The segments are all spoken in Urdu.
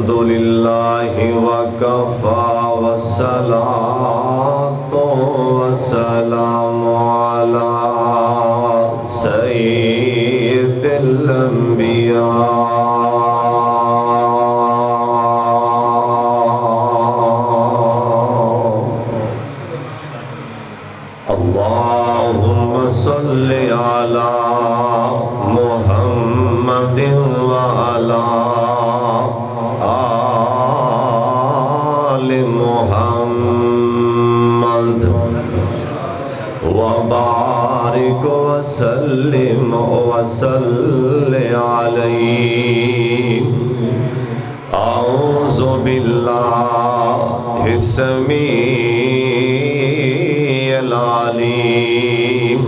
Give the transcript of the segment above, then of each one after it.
الحمدللہ وکفا والصلاة والسلام علی سید الانبیاء اللہم صل علی محمد وعلی آل محمد وبارک وسلم وصلی علیہ اعوذ باللہ السمیع العلیم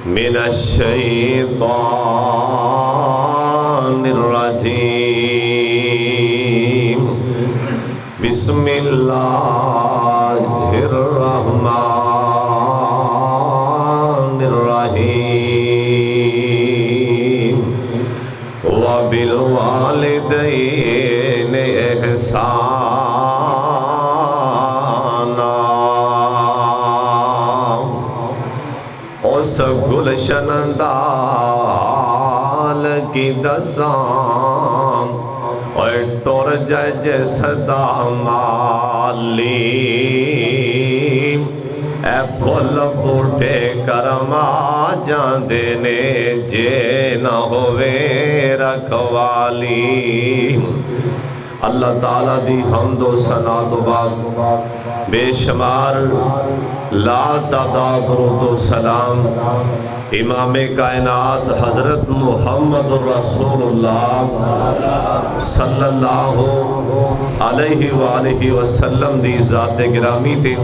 من الشیطان الرجیم بسم اللہ الرحمن الرحیم وبالوالدین احسانا اس گلشن دال کی دسام اور ٹور جج صدا مالی اے پھول بوٹے کرما جان دینے جے نہ ہوئے رکھوالی اللہ تعالیٰ دی حمد و ثنا تو بعد بے شمار لا تعداد درود و سلام امام کائنات حضرت محمد رسول اللہ صلی اللہ علیہ وآلہ وسلم دی ذات گرامی تھی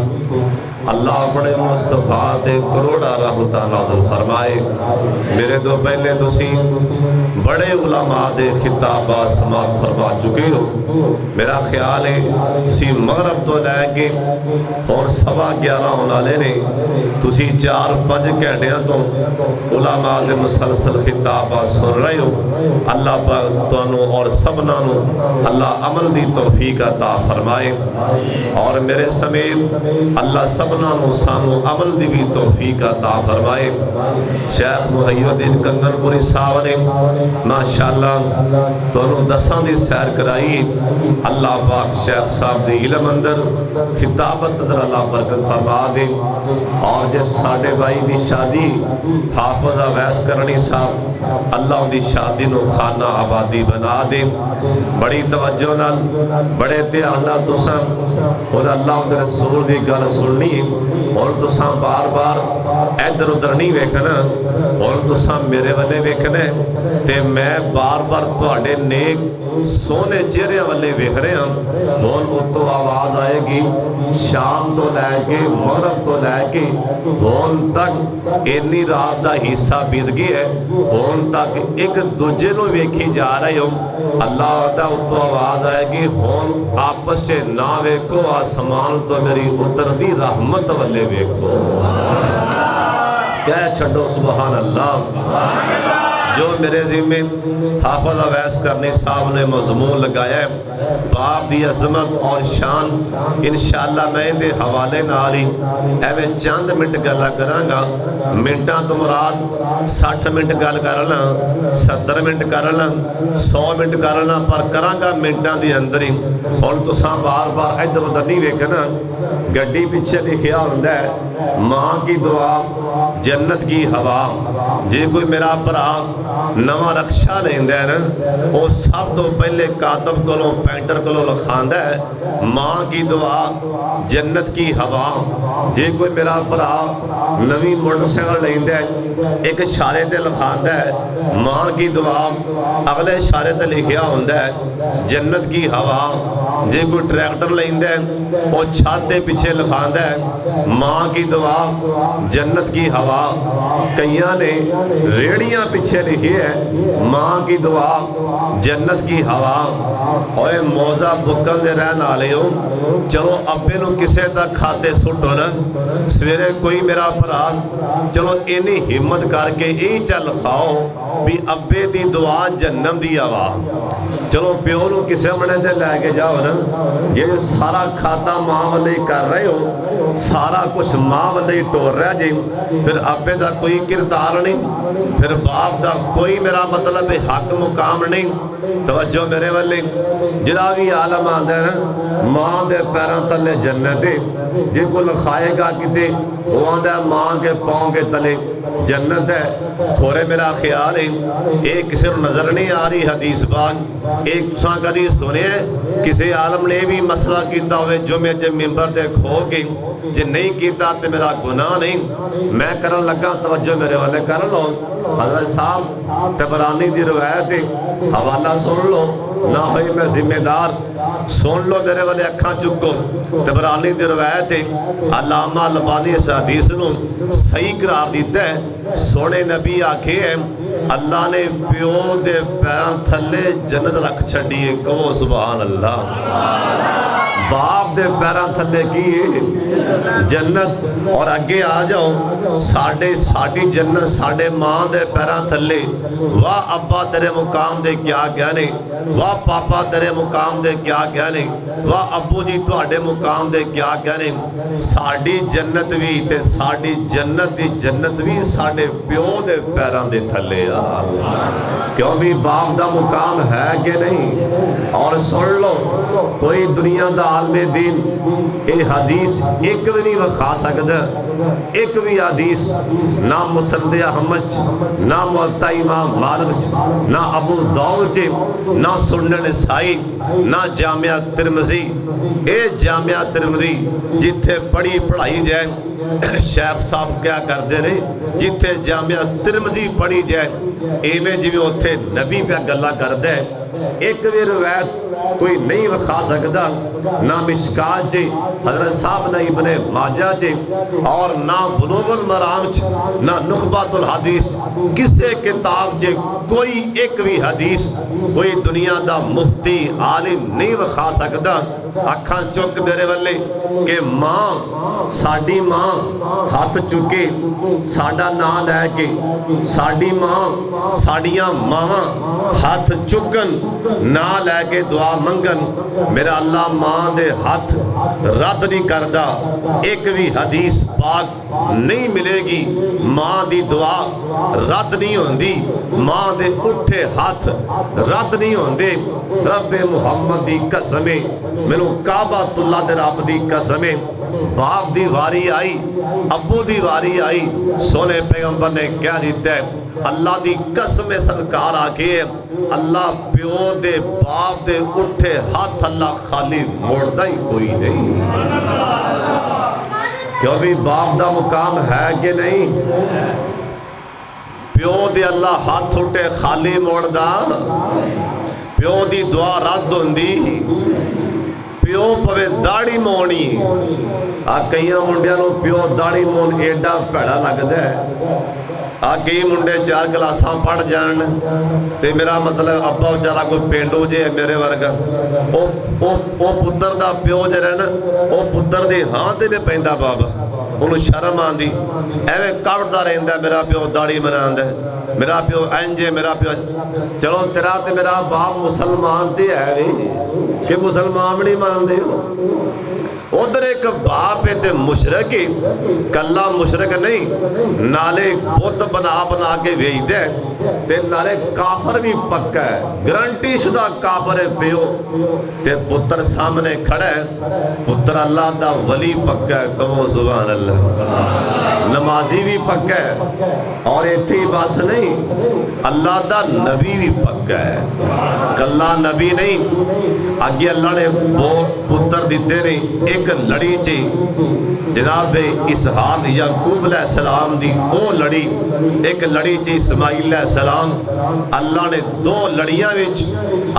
اللہ اپنے مصطفیٰ تے کروڑا رحمتہ نازل فرمائے میرے دو پہلے دوسری بڑے علماء دے خطابہ سماعت فرما چکے ہو میرا خیال ہے اسی مغرب تو لے کے اور 11:15 ہونا لینے تسی 4-5 گھنٹیاں تو علماء دے مسلسل خطابہ سن رہے ہو اللہ پاک تانوں اور سبنانوں اللہ عمل دی توفیق عطا فرمائے اور میرے سمیت اللہ سبنانوں سانوں عمل دی بھی توفیق عطا فرمائے شیخ محی الدین کنگر پوری صاحب نے ماشاءاللہ تانوں 10 دی سیر کرائی اللہ پاک شیخ صاحب دی علم اندر خطابت اندر اللہ برکت فرما دے اور جس ساڑھے بھائی دی شادی حافظہ ویس کرنی صاحب اللہ دی شادی نو خانہ آبادی بنا دے بڑی توجہ نال بڑے تیار نال تساں اور اللہ دے رسول دی گل سننی اور تساں بار بار ادھر ادھر نہیں ویکھنا اور تساں میرے والے ویکھنا تے میں بار بار تواڈے نیک سونے چہرے والے ویکھ رہے ہیں ہون اتو آواز آئے گی شام تو لے کے مغرب تو لے کے ہون تک انی رات دا حصہ بیت گئی ہے ہون تک ایک دوجے نو ویکھی جا رہے ہو اللہ دا اتو آواز آئے گی ہون آپس سے نہ ویکھو آسمان تو میری اتر دی رحمت والے ویکھو کہہ چھڑو سبحان اللہ جو میرے ذمہ حافظ ویس کرنی صاحب نے مضمون لگایا ہے باپ دی عظمت اور شان انشاءاللہ میں دے حوالے نالی ایوے چند منٹ گلا کرانگا منٹاں تو مراد 60 منٹ گل کرنا 70 منٹ کرنا 100 منٹ کرنا پر کرانگا منٹاں دی اندری اور تو ساں بار بار ادھر ادھر نہیں ویکھنا گڈی پیچھے لکھیا ہوندا ہے ماں کی دعا جنت کی ہوا جے کوئی میرا بھرا نواں رکشہ لیندے ہے نا وہ سب تو پہلے کاتب کولوں پینٹر کولوں لکھاندا ہے ماں کی دعا جنت کی ہوا جے کوئی میرا بھرا نویں موٹر سائیکل لیندے ہے ایک اشارے تے لکھاندا ہے ماں کی دعا اگلے اشارے تے لکھیا ہوندا ہے جنت کی ہوا جے کوئی ٹریکٹر لیندے ہے وہ چھت دے پیچھے لکھاندا ہے ماں کی دعا جنت کی ہوا کئیاں نے ریڑیاں پیچھے لکھی ہے ماں کی دعا جنت کی ہوا اوے موزہ بکن دے رہن آلے ہو چلو ابے نو کسے تک کھاتے سٹو نا سویرے کوئی میرا پران چلو اینی ہمت کر کے ای چل کھاؤ بھی ابے دی دعا جنم دی آوا. چلو پیو نو کسے منے تے لے کے جاؤ نا, یہ سارا کھاتا ماں والے کر رہے ہو, سارا کچھ ماں والے ٹور رہا جی, پھر ابے دا کوئی کردار نہیں, پھر باپ دا کوئی میرا مطلب حق مقام نہیں. توجہ میرے والے, جڑا بھی عالم آندا ہے نا ماں دے پیراں تلے جنت ہے, جے کو لکھائے گا کتے وہ آندا ہے ماں کے پاؤں کے تلے جنت ہے. تھوڑے میرا خیال ہے ایک کسی نظر نہیں آ رہی حدیث باغ, ایک تساں کدی سنے کسی عالم نے بھی مسئلہ کیتا ہوئے جو میں جب ممبر دے کھو کے جے نہیں کیتا تے میرا گناہ نہیں, میں کرن لگا. توجہ میرے والے کر لو, حضرت صاحب طبرانی دی روایت ہے, حوالہ سن لو, نہ ہوئی میں ذمہ دار, سن لو میرے والے اکھاں چکو. طبرانی دی روایت ہے, علامہ البانی اس حدیث نو صحیح قرار دیتا ہے. سونے نبی آکھے ہیں اللہ نے پیو دے پیراں تھلے جنت رکھ چھڑیے, کہو سبحان اللہ. باپ دے پیراں تھلے کی جنت, اور اگے آ جاؤ ساڑی جنت ساڑے ماں دے پیراں تھلے. واہ ابا تیرے مقام دے کیا کہنے, واہ پاپا تیرے مقام دے کیا کہنے, واہ ابو جی تواڈے مقام دے کیا کہنے. ساڑی جنت بھی تے ساڑی جنت بھی ساڑے پیو دے پیراں دے تھلے آ, کیوں بھی باپ دا مقام ہے کہ نہیں. اور سن لو کوئی دنیا دا عالم دین اے حدیث ایک بھی نہیں وکھا سکتا, ایک بھی حدیث نہ مسند احمد, نہ موطا امام مالک, نہ ابو داؤد, نہ سنن نسائی, نہ جامعہ ترمذی. اے جامعہ ترمذی جتھے پڑھی پڑھائی جائے, شیخ صاحب کیا کرتے ہیں جتھے جامعہ ترمذی پڑھی جائے ایویں جی اتھے نبی پہ گلا کرتا ہے. ایک بھی روایت کوئی نہیں وکھا سکتا, نہ مشکات جی حضرت صاحب نہ ابن ماجہ جی, اور نہ بلوغ المرام جی, نہ نخبۃ الحدیث, کسے کتاب جی کوئی ایک بھی حدیث کوئی دنیا دا مفتی عالم نہیں وکھا سکتا. اکھاں چک میرے والے کہ ماں ساڑی ماں ہاتھ چکے ساڑا نام لے کے, ساڑی ماں ساڑیاں ماں ہاتھ چکن نہ لے کے دعا منگن, میرا اللہ ماں دے ہاتھ رد نہیں کردہ. ایک بھی حدیث پاک نہیں ملے گی ماں دی دعا رد نہیں ہوندی, ماں دے اٹھے ہاتھ رد نہیں ہوندے. رب محمد دی قسمیں, مینوں کعبہ اللہ دے رب دی قسمیں, باپ دی واری آئی, ابو دی واری آئی, سونے پیغمبر نے کہہ دیتا ہے اللہ دی قسم سرکار آکے اللہ پیو دے باپ دے اٹھے ہاتھ اللہ خالی موڑتا ہی کوئی نہیں. کیوں بھی باپ دا مقام ہے کہ نہیں. پیو دے اللہ ہاتھ اٹھے خالی موڑدا, پیو دی دعا رد ہوندی, پیو پوے داڑی مونی. کئیاں منڈیاں نو پیو داڑی مون ایڈا پیڑا لگدا ہے. کئی منڈے 4 کلاساں پڑھ جان تے میرا مطلب ابا بچارا کوئی پینڈو جے میرے ورگا, او پتر دا پیو جے رہنا او پتر دے ہاں تے نے پیندا بابا, انہوں شرم آندی ایویں کاڑتا رہندا میرا پیو داڑی مناندا ہے, میرا پیو انجے, میرا پیو. چلو تیرا تے میرا باپ مسلمان تے ہے وی کہ مسلمان نہیں مانتے ہو. ادھر ایک باپ تے مشرک ہی, کلا مشرک نہیں, نالے بت بنا بنا کے بھیج دے تے نالے کافر بھی پکا ہے, گارنٹی شدہ کافر ہے پیو. تے پتر سامنے کھڑا ہے, پتر اللہ دا ولی پکا ہے, کہو سبحان اللہ. نمازی بھی پکا ہے, اور ایتھی بس نہیں اللہ دا نبی بھی پکا ہے, کلا نبی نہیں. آگے اللہ نے وہ پتر دیتے نے ایک لڑی چی جناب اسحاق یعقوب علیہ السلام دی وہ لڑی, ایک لڑی چی اسماعیل علیہ السلام. اللہ نے 2 لڑیاں وچ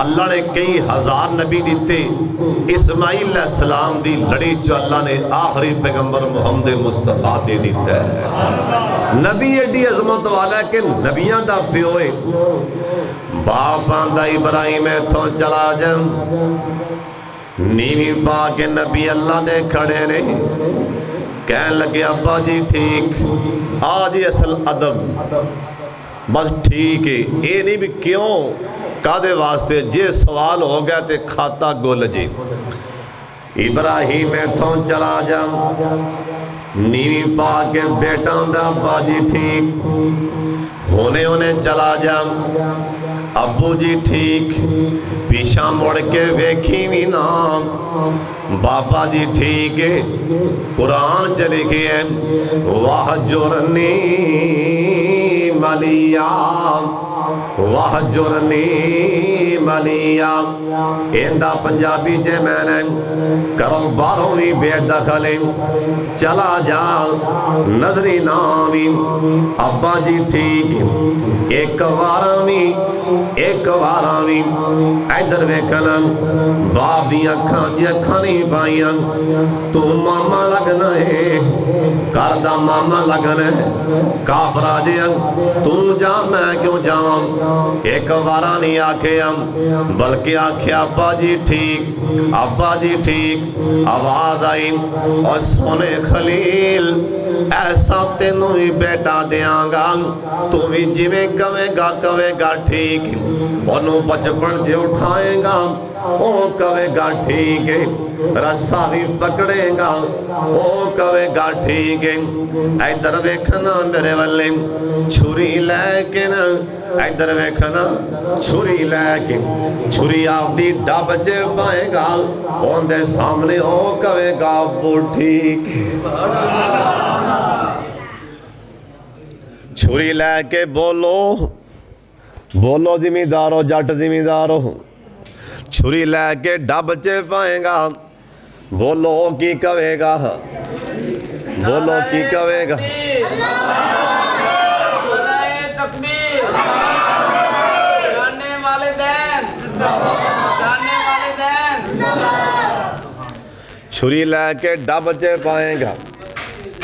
اللہ نے کئی ہزار نبی دیتے, اسماعیل علیہ السلام دی لڑی جو اللہ نے آخری پیغمبر محمد مصطفیٰ دے دیتا ہے. نبی ایڈی عظمت والا ہے کہ نبیاں دا پیوئے. باپ آندہ ابراہیم ایتھوں چلا جائیں, نیوی پا کے نبی اللہ دے کھڑے نے, کہنے لگے ابا جی ٹھیک, آج اصل ادب بس ٹھیک ہے، یہ نہیں بھی کیوں کادے واسطے، جے سوال ہو گیا تے کھاتا گل جی۔ ابراہیم ایتھوں چلا جا، نیوی پا کے بیٹا دا باجی ٹھیک، ہونے چلا جا، ابو جی ٹھیک، پیشہ مڑ کے ویکھی بھی نام، بابا جی ٹھیک ہے، قرآن چ لکھی ہے وَحْجُرْنِي مَلِيًّا وَحْجُرْنِي مَلِيًّا۔ ایندہ پنجابی جے میں نے کرو باروں بھی بے دخلیں، چلا جا نظری نامی، ابا جی ٹھیک، ایک وارامی ایدر ویکھنا باپ دی اکھاں نہیں پائیاں، تو ماما لگنا ہے، کردہ ماما لگنا ہے، کافرہ جیاں تو جا میں کیوں جاؤں، ایک وارا نہیں آکھیا بلکہ آکھیا ابا جی ٹھیک، آواز آئی اور سونے خلیل ایسا تینوں ہی بیٹا دیاں گا، تو بھی جویں کہے گا ٹھیک، انہوں بچپن جے اٹھائیں گا وہ کہے گا ٹھیک ہے، رسا بھی پکڑے گا وہ کہے گا ٹھیک ہے۔ ایدر ویکھنا میرے والے چھری لے کے نا، ایدر ویکھنا چھری لے کے، چھری آپ دی ڈب جے پائے گا، ان دے سامنے وہ کہے گا ابو ٹھیک ہے۔ چھری لے کے بولو زمیندارو، جٹ زمیندارو، چھری لے کے ڈب چے پائیں گا، بولو کی کہے گا، بولو کی کہے گا، چھری لے کے ڈب چے پائیں گا،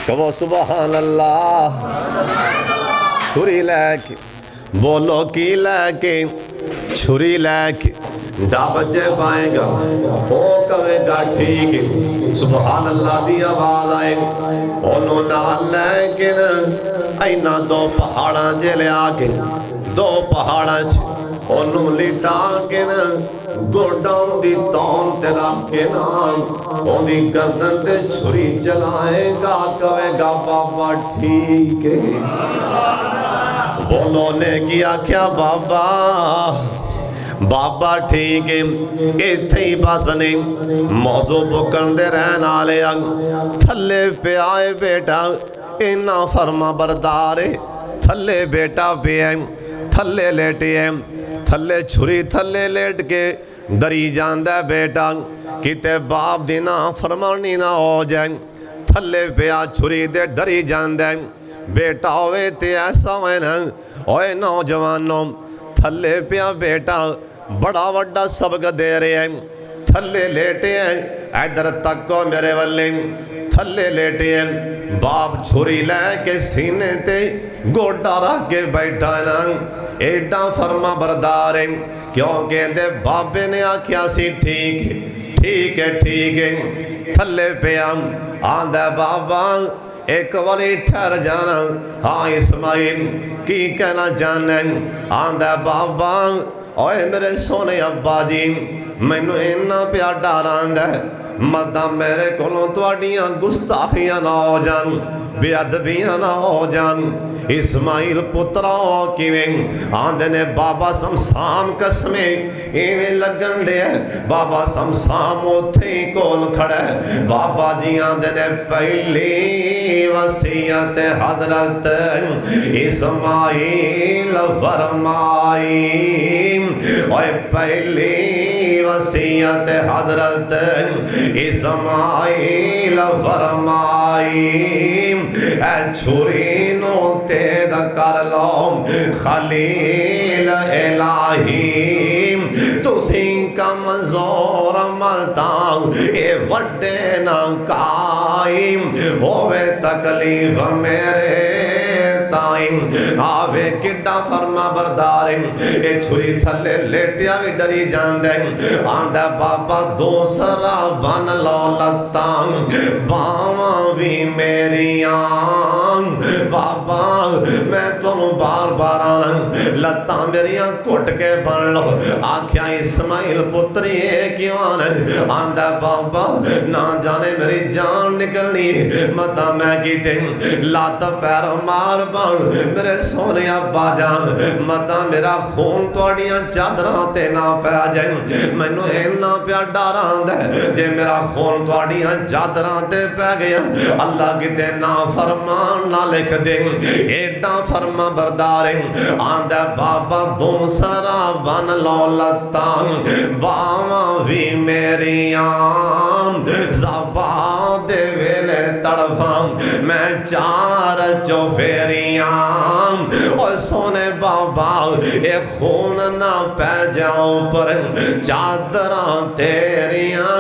کہو سبحان اللہ، چھری لے کے بولو کی لے کے، چھری لے کے ڈب چے پائیں گا، وہ کہے گا ٹھیک ہے، سبحان اللہ دی آواز آئے، انہوں نہ لے کے اینا دو پہاڑاں جے لے آکے، دو پہاڑاں چے انہوں لٹا کے گوڑاں دی تون تے رکھ کے ان دی گردن تے چھری چلائے گا، کہے گا بابا ٹھیک ہے۔ بولو نے کیا کیا بابا ٹھیک ہے، ایتھے ہی بس نہیں موضوع بکن دے رہنا لیا، تھلے پہ آئے بیٹا اینا فرما بردارے، تھلے بیٹا پہ آئے، تھلے لیٹے ہیں، تھلے چھری تھلے لیٹ کے ڈری جاندہ بیٹا کتے باپ دینا فرمانی نہ ہو جائیں، تھلے پہ آ چھری دے ڈری جاندہ بیٹا ہوئے تے ایسا ہوئے نا، اوے نوجوانوں تھلے پہ آ بیٹا بڑا وڈا سبق دے رہے ہیں، تھلے لیٹے ہیں، ایدر تک کو میرے والے تھلے لیٹے ہیں، باپ چھری لے کے سینے تے گوڑا رکھ کے بیٹھا نا، ایڈا فرما بردار ہیں، کیونکہ دے باپے نے آکھیا سی ٹھیک ہے، تھلے پہ آندہ بابا ایک وری ٹھہر جانا، ہاں اسماعیل کی کہنا جانا، آندہ بابا اوے میرے سونے ابا جی مینو اینا پیا ڈاراندہ مدہ میرے کولوں تواڈیاں گستاخیاں نہ ہو جان، بے ادبیاں نہ ہو جان، اسماعیل پترہ کیویں آندے نے بابا سمسام قسمیں ایویں لگن لے، بابا سمسام اوتھے ہی کول کھڑا ہے، بابا جی آندے نے پہلی وصیت حضرت اسماعیل فرمائی، اوے پہلی وصیت حضرت اسماعیل فرمائی، اے چھری نو تید کر لو خلیل الہی، تُسیں کمزور ملتاں اے وڈے نہ قائم ہوئے تکلیف میرے تائم، آوے کڈا فرما برداریں، اے چھری تھلے لیٹیا بھی ڈری جاندیں، آندہ بابا دوسرا ون لو لتاں باواں بھی میریاں بابا میں تمہیں بار بار آنا لتاں میریاں کٹ کے بن لو آکھیا اسماعیل پتری کیوں آنا آندہ بابا نہ جانے میری جان نکلنی مطا میں کی دیں لات پیر مار بان میرے سونے ابا جان مطا میرا خون توڑیاں چادران تے نہ پہ جائیں میں نو اینا پیا ڈاران دے جے میرا خون توڑیاں چادران تے پہ گیا اللہ کی تے نا فرمان نہ لکھ دیں ایڈا فرما برداریں آندہ بابا دوں سرا ون لولتاں باواں بھی میری آم زبان دے ویلے تڑفاں میں چار چوفیریاں اور سونے بابا ایک خون نہ پہ جاؤں پر چادران تیریاں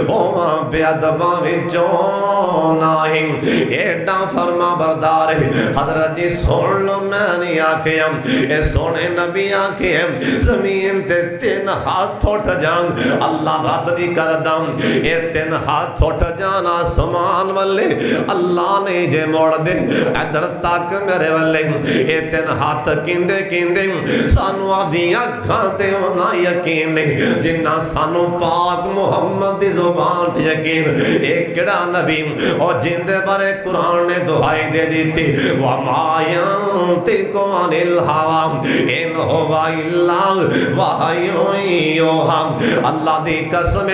اوہاں بیادباں بھی چون آئیں ایڈا فرما بردار حضرت جی سن لو میں نہیں آکھیں اے سونے نبی آکھیں زمین تے تین ہاتھ اٹھ جان اللہ رات دی کردم اے تین ہاتھ اٹھ جان آسمان والے اللہ نے جے موڑ دے ادھر تک میرے والے اے تین ہاتھ کیندے کیندے سانو آدھیاں کھانتے ہونا یقین نہیں جنہ سانو پاک محمد دی زبان تے یقین ایک کڑا نبی اور جندے بارے قرآن نے دعائی دے دیتی وَمَا يَنْتِقُ عَنِ الْهَوَىٰ إِنْ هُوَ إِلَّا وَحْيٌ يُوحَىٰ اللہ دی قسم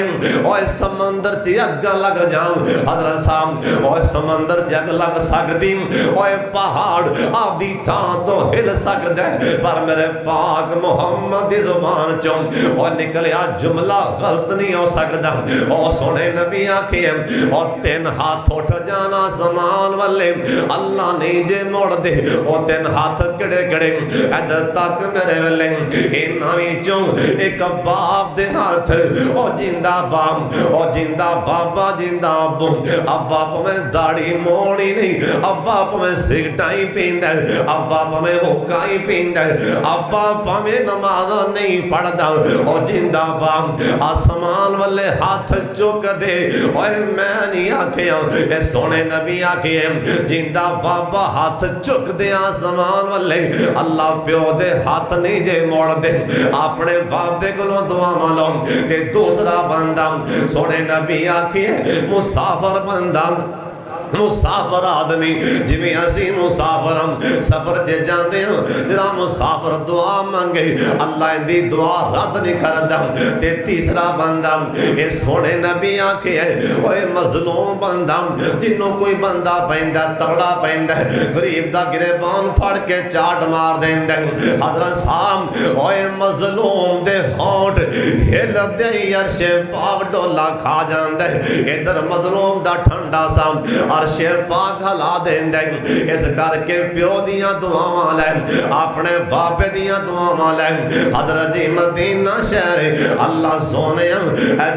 اوہ سمندر چی اگ لگ جاؤں حضرت صاحب اوہ سمندر چی اگ لگ سکتی اوہ پہاڑ آدھی تھا تو ہل سکتے پر میرے پاک محمد دی زبان چوں اوہ نکلیا جملہ غلط نہیں ہو سکتا اوہ سونے نبی آکھیں اوہ تین ہاتھ اٹھ جانا زمان والے اللہ نہیں جے موڑ دے اوہ تین ہاتھ کڑے کڑے ادھر تک میرے والے انہاں چوں ایک باپ دے ہاتھ اوہ جندہ باپ اوہ جندہ بابا جندہ ابو اب باپ میں داڑی موڑی نہیں اب باپ میں سگٹائی پیندہ اب باپ میں ہوکائی پیندہ اب باپ میں نماز نہیں پڑھدا اوہ جندہ باپ آسمان والے ہاتھ چک دے اوہ میں نہیں آکھیں اے سونے نبی آکھیں جندہ بابا ہاتھ چک دے آسمان والے اللہ پیو دے ہاتھ نہیں جے موڑ دے اپنے بابے کو دعا مالوں کہ دوسرا بندہ سونے نبی آکھیں مسافر بندہ مسافر آدمی جی میں اسی مسافر ہم سفر جے جاندے ہیں جرا مسافر دعا مانگے اللہ اندی دعا رد نہیں کردہ تے تیسرا بندہ اے سونے نبی آکھے اوے مظلوم بندہ جنہوں کوئی بندہ پہندہ تغڑا پہندہ غریب دا گریبان پھڑ کے چاٹ مار دیندہ حضرت صاحب اوے مظلوم دے ہونٹ ہل دے عرش پاک ڈولا کھا جاندہ ادھر مظلوم دا ٹھنڈا سا عرش پاک ہلا دیں دیں اس کر کے پیو دیاں دعاواں لیں اپنے باپے دیاں دعاواں لیں حضرت جی مدینہ شہر اللہ سونے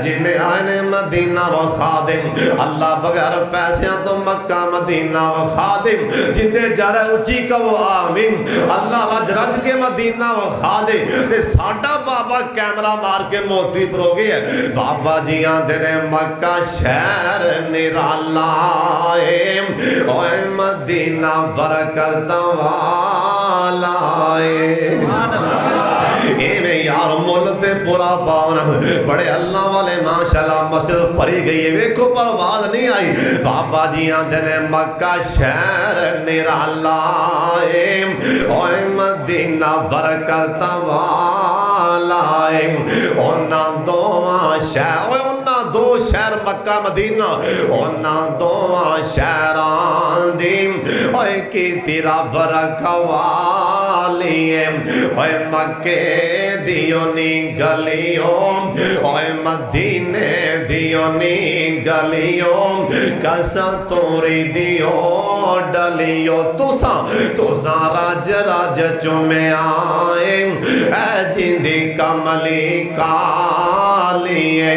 جنہیں آئینے مدینہ و خادم اللہ بغیر پیسیاں تو مکہ مدینہ و خادم جنہیں جارے اچھی کا وہ آمین اللہ رج رج کے مدینہ و خادم ساڑھا بابا کیمرہ مار کے موتی پرو گئے بابا جی آندھنے مکہ شہر نرالا اوہ مدینہ برکت والا ایویں یار مولتے پورا پاؤنا بڑے اللہ والے ماشاءاللہ مسجد پڑھی گئی ہے ویکھو پرواز نہیں آئی بابا جی آندھنے مکہ شہر نرالا اوہ مدینہ برکت والا اونا دعا شہر دو شہر مکہ مدینہ اونا دعا شہران دیم اوہ کی تیرا برکوالی اوہ مکہ دیونی گلیوں اوہ مدینے دیونی گلیوں کسا توری دیو ڈلیوں توساں راج راج چومے آئیں اے جندی کملی کالی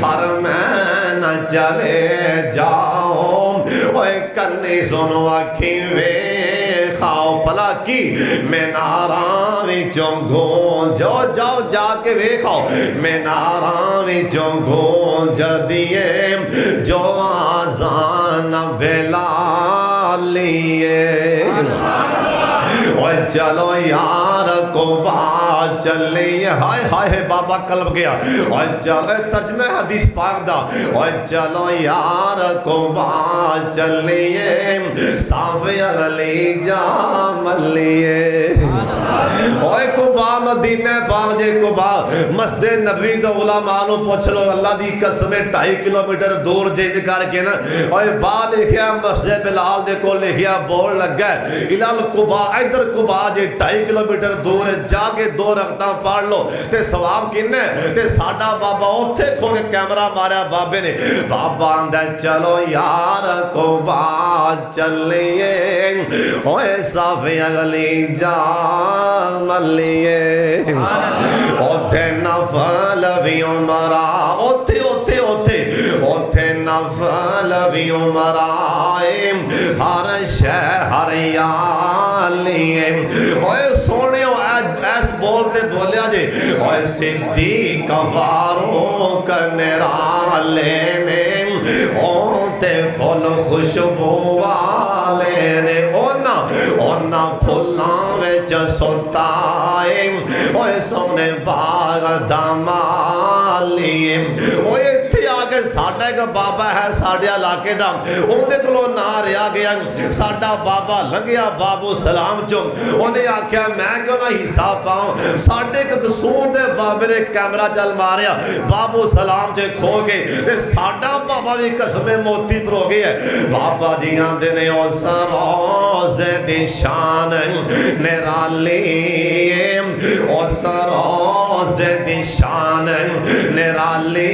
ہر میں نہ چلے جاؤں اوہ کنی سنو اکھی وے خاؤ پلا کی میں نارامی چونگوں جاؤ جا کے وے خاؤ میں نارامی چونگوں جدیے جو آزان بلا لیے اور چلو یار قبا چلیے ہائے ہائے بابا قلب گیا اور چلو ترجمہ حدیث پاک دا اور چلو یار قبا چلیے صافی اگلی جا ملیے اور قبا مدینہ پاک جے قبا مسجد نبوی دا علماء نو پوچھ لو اللہ دی قسم 2.5 کلومیٹر دور جے کر کے نا اور بعد لکھیا مسجد بلال دے کو لکھیا بول لگ گئے الال قبا ادھر قبا جے 2.5 کلومیٹر دور جا کے 2 رکعتاں پڑھ لو تے ثواب کنے تے ساڈا بابا اوتھے کھو کے کیمرہ ماریا بابے نے بابا آندا چلو یار قبا چلیے اوے صافی اگلی جا ملیے اوتھے نفل بھی عمرہ اوتھے اوتھے اوتھے اوتھے نفل بھی عمرہ ہر شہر یالیے اوے سونیو ایس بولتے بولیا جے اوے صدیق فاروق نرالے اوتے پھول خوشبو والے نے اونا پھولاں وچ سوتائے اوے سونے باغ دامالیے اوے اتھے آگے ساڑھا ایک بابا ہے ساڑھے علاقے دا اوندے کلو نہ ریا گیا ساڑھا بابا لگیا بابو سلام چو انہیں آکھیا میں کیوں نہ حساب پاؤں ساڑھے کے قصور دے بابے نے کیمرہ چل ماریا بابو سلام چے کھو گئے ساڑھا بابا بھی قسم موتی پر ہو گئی ہے بابا جی آندے نے او سروز دی شان نرالی او سروز دی شان نرالی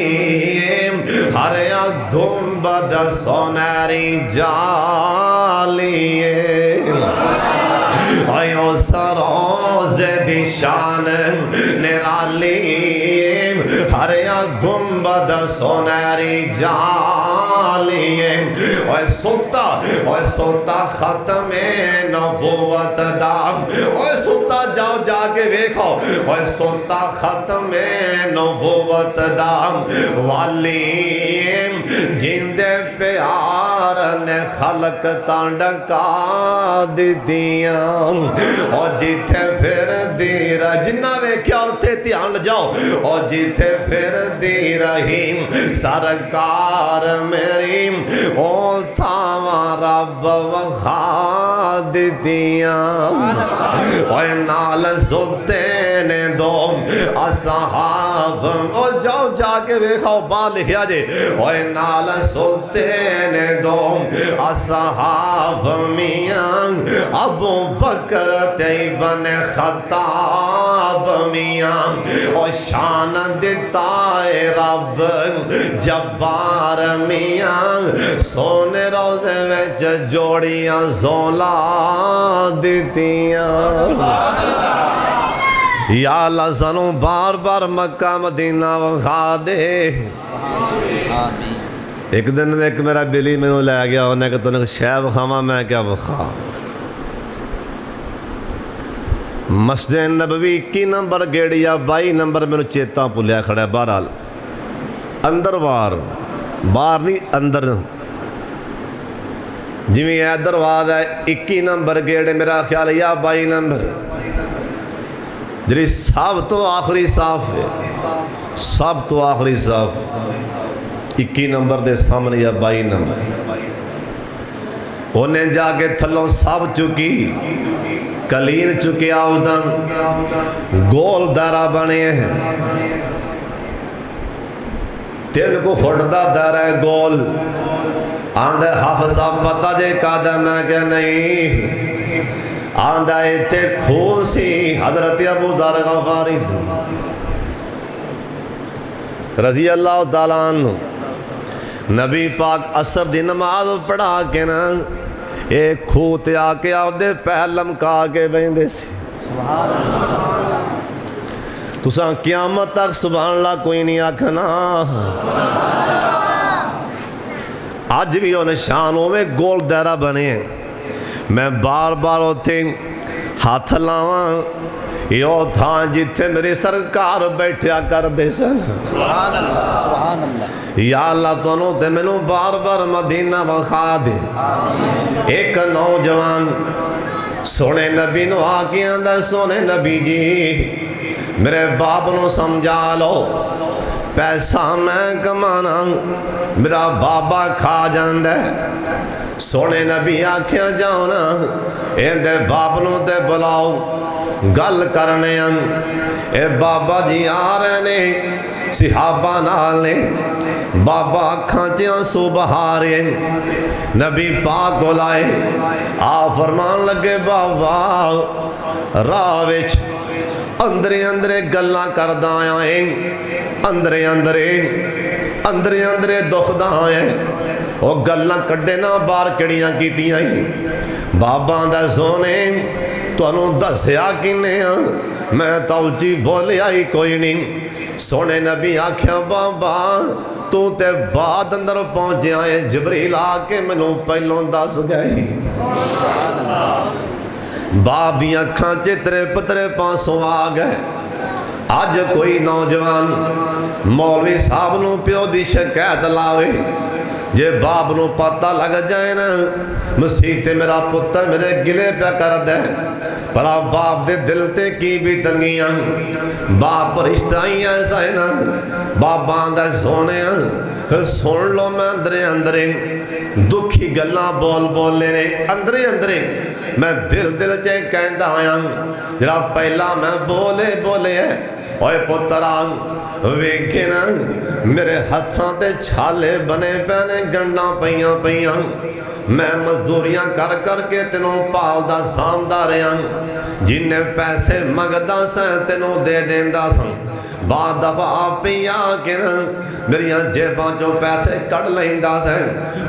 ہر ایک گنبد سونیری جالیے او سروز دی شان نرالی ہر ایک گنبد سونیری جالیے اوے سلطہ ختم نبوت دا اوے سلطہ جاؤ جا کے ویکھو اوے سلطہ ختم نبوت دا والی جندے پیار نے خلق تانڈکا دیدیاں اور جیتے پھر دی رجنہ ویکھیا اتے تیان جاؤ اور جیتے پھر دی رہیم سرکار میری او تھاواں رب وخا دیدیاں اور نال سلطین دو اصحاب اور جاؤ جا کے ویکھاؤ با لکھیا جے اور نال سلطین دو اصحاب میاں ابو بکر تیبن خطاب میاں اور شان دیتا رب جبار میاں سونے روزے وچ جوڑیاں زولا دیتیاں یا اللہ سنوں بار بار مکہ مدینہ وخا دے ایک دن میں ایک میرا بلی میں نے لے گیا انہیں کہ تو نے شے وخاواں میں کیا وخا مسجد نبوی 21 نمبر گیڑیا 22 نمبر میں نے چیتا پلیا کھڑا ہے بہرحال اندر وار باہر نہیں اندر جی میں ادھر واد ہے 21 نمبر گیڑے میرا خیال ہے یا 22 نمبر جی سب تو آخری صاف ہے سب تو آخری صاف 21 نمبر دے سامنے یا 22 نمبر انہیں جا کے تھلوں سب چکی کلین چکے آؤدن گول دارہ بنے ہیں 3 کو فٹدہ دارہ گول آندھے حافظ صاحب پتہ جے کہا میں کہ نہیں آندھے ایتے کھوسی حضرت ابو ذر غفاری رضی اللہ تعالیٰ عنہ نبی پاک عصر دی نماز پڑھا کے نا ایک کھوتے آکے آدھے پہل لمکا کے بیندے سی تو ساں قیامت تک سبحان اللہ کوئی نہیں آکھنا آج بھی وہ نشانوں میں گول دائرہ بنے ہیں میں بار بار ہوتے ہاتھ لاواں یو تھا جتھے میری سرکار بیٹھیا کر دے سن سبحان اللہ سبحان اللہ یا اللہ تنوں تے مینوں بار بار مدینہ وکھا دے۔ ایک نوجوان سونے نبی نو آکے آندا سونے نبی جی میرے باپ نو سمجھا لو، پیسہ میں کمانا میرا بابا کھا جاندے۔ سونے نبی آکھیا جاؤنا ایندے باپ نو تے بلاؤ گل کرنے اے بابا جی آ رہے نے صحابہ نال نے۔ بابا کھانچیاں سو بہارے نبی پاک کو لائے آپ فرمان لگے بابا راہ وچ اندرے اندرے گلاں کردہ آئیں، اندرے اندرے دکھ دا آئیں، وہ گلاں کڈے نہ بار کڑیاں کیتی آئیں۔ بابا دا سونے تو انہوں دسیا کنے میں توجی بولے آئی کوئی نہیں۔ سونے نبی آکھیا بابا تو تے بعد اندر پہنچے آئے، جبریل آکے منوں پہلوں دس گئی۔ باپ دی اکھاں چترے پترے پانسوں آ گئے۔ آج کوئی نوجوان مولوی صاحب نو پیو دی شکایت لاوے، جے باپ نو پتہ لگ جائے نا مسیح تے میرا پتر میرے گلے پہ کر دے، بڑا باپ دے دل تے کی بھی تنگیاں۔ باپ رشتہ ہی ایسا ہے نا، باپ باندھا سونے پھر سن لو میں اندرے دکھی گلاں بول لینے اندرے میں دل چے کہندہ آیا جرا پہلا میں بولے اوے پتران ویکھے نا میرے ہتھاں تے چھالے بنے پہنے گنڈاں پیاں میں مزدوریاں کر کے تینوں پال دا سامدہ رہاں، جن پیسے مگدہ سے تینوں دے دیندہ سن۔ بعد دفعہ پیا کے نا میریاں جیباں جو پیسے کڑ لیندہ سے،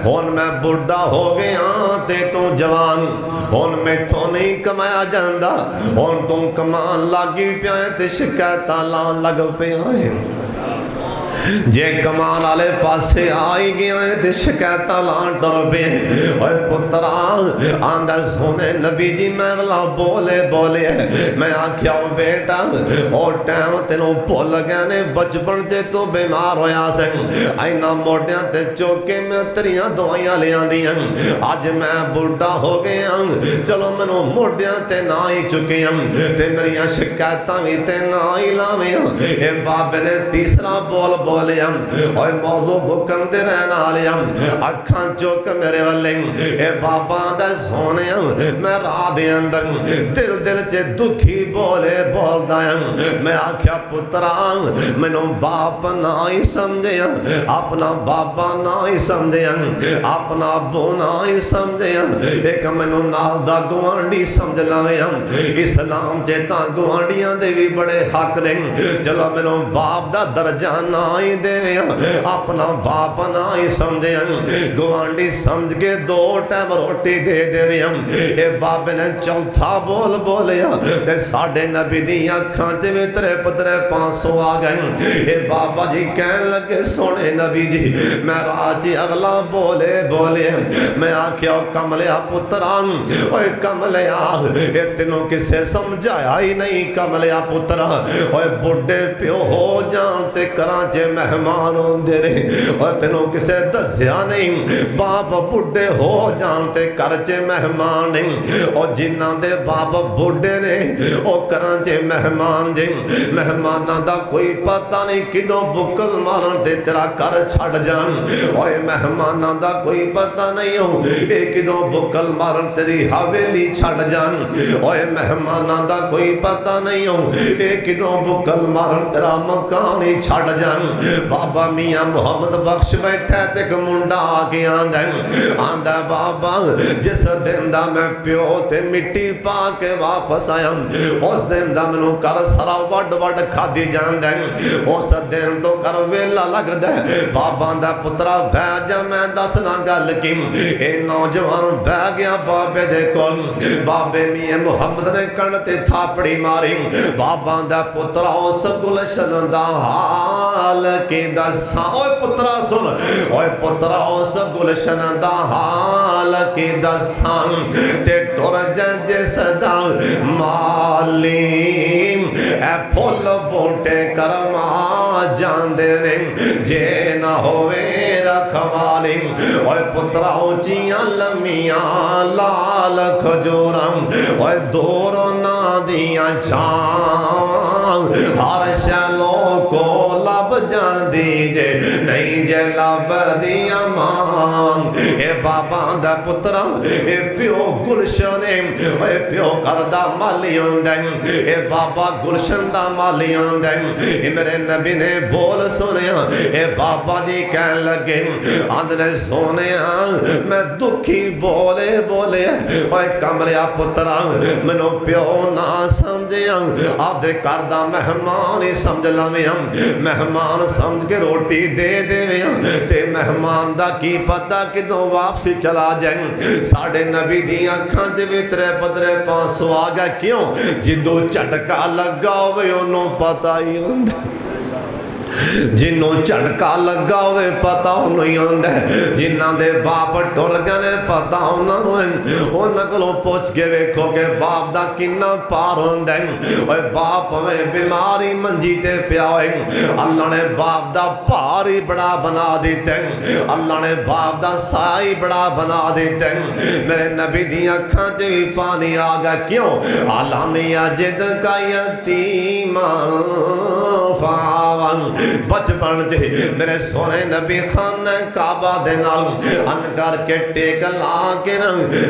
ہون میں بڑھا ہو گیا تے تو جوان، ہون میں تو نہیں کمایا جاندہ، ہون تم کمان لگی پیائیں تے شکایتاں لان لگ پیائیں۔ جے کمال آلے پاسے آئی گیا ہے تے شکایتاں لان ڈر بے اوے پتران آندہ سونے نبی جی میں والا بولے میں آکھیا ہوں بیٹا اور ٹائم تینوں بھول گیا نے بچپن تے تو بیمار ہویا سے اینا موڑیاں تے چوکے میں تریاں دوائیاں لے آندیاں، آج میں بڑھا ہو گیا چلو منو موڑیاں تے نہ ہی چکے تے میریاں شکایتاں بھی تے نہ ہی لاویں۔ اے بابے نے تیسرا بولے اور موضوع بکن دے رہنا لیا اکھاں چوک میرے والے اے بابا دے سونے میں راہ دے اندر دل چے دکھی بول دایا میں آکھیا پتران منوں باپ نہ ہی سمجھے اپنا بابا نہ ہی سمجھے اپنا ابو نہ ہی سمجھے ایک منوں نال دا گوانڈی سمجھ لاویں اسلام چے تاں گوانڈیاں دے بھی بڑے حق دیں چلو منوں باپ دا درجہ نہ ہی دے اپنا باپ نہ ہی سمجھے گوانڈی سمجھ کے 2 ٹائم روٹی دے دے اے باپ نے چوتھا بولیا تے ساڑھے نبی دی اکھاں تے بھی ترے پترے 500 آ گئے۔ اے بابا جی کہنے لگے سونے نبی جی میں راجی اگلا بولے میں آکھیا کملیا پتران اوے کملیا اے تینوں کسے سمجھایا ہی نہیں کملیا پتران اوے بڑھے پیو ہو جانتے کرانچے مہمان ہوندے رہے اور تینوں کسے دسیا نہیں باپ بڑھے ہو جانتے کرچے مہمان نہیں اور جنہاں دے باپ بڑھے نے اور کرانچے مہمان جن مہمانہ دا کوئی پتہ نہیں کدوں بکل مارن دے تیرا کر چھڑ جان اور مہمانہ دا کوئی پتہ نہیں ہو اے کدوں بکل مارن تیری حویلی چھڑ جان اور مہمانہ دا کوئی پتہ نہیں ہو اے کدوں بکل مارن تیرا مکانی چھڑ جان۔ بابا میاں محمد بخش بیٹھے تے ایک منڈا آگے آندہ بابا جس دن دا میں پیو تے مٹی پا کے واپس آیا اس دن دا منو کر سرا وڈ کھا دی جان دیں اس دن تو کر ویلا لگ دے بابا دا پترا بہ جا میں دسنا گل کی اے نوجوان بہ گیا بابے دے کول بابے میاں محمد نے کڑتے تھاپڑی ماری بابا دا پترا اس گلشن دا حال کی دساں اوے پترا سن اوے پترا اس گلشن دا حال کی دساں تے ٹر جے صدا مالیم اے پھول بوٹے کرما جاندے نے جے نہ ہوے رکھوالی اوے پترا اونچیاں لمیاں لال کھجوراں اوے دور نہ دیاں چھاں ہر شہلوں کو لب جاندی جے نہیں جے لب دیاں ماں اے بابا دا پترا اے پیو گلشنے اے پیو کردہ مالی ہوندیں اے بابا گلشن دا مالی ہوندیں اے میرے نبی نے بول سنیا اے بابا جی کہن لگے آندھنے سونیا میں دکھی بولے بولے اے کمریا پترا منو پیو نہ سمجھیا آپ دے کردہ مہمان ہی سمجھ لویاں مہمان سمجھ کے روٹی دے دے ویاں تے مہمان دا کی پتہ کدوں واپسی چلا جائیں ساڑھے نبی دیاں کھانج ویترے بدرے پانسو آگا کیوں جدو چٹکا لگا ہوئے انہوں پتہ ہی ہوندے جنوں چٹکا لگا ہوئے پتہ نہیں ہوندے جنہاں دے باپ ٹر گنے پتہ انہاں کولوں پوچھ کے ویکھو کہ باپ دا کنا پار ہوندے اوے باپ میں بیماری منجی تے پیا ہوئے اللہ نے باپ دا پار ہی بڑا بنا دیتے اللہ نے باپ دا سائی بڑا بنا دیتے میرے نبی دی اکھاں تے بھی پانی آگا کیوں عالمی اجد کا یتیمان فاون بچپن جے میرے سونے نبی خانہ کعبہ دے نال ان کر کے ٹیک لا کے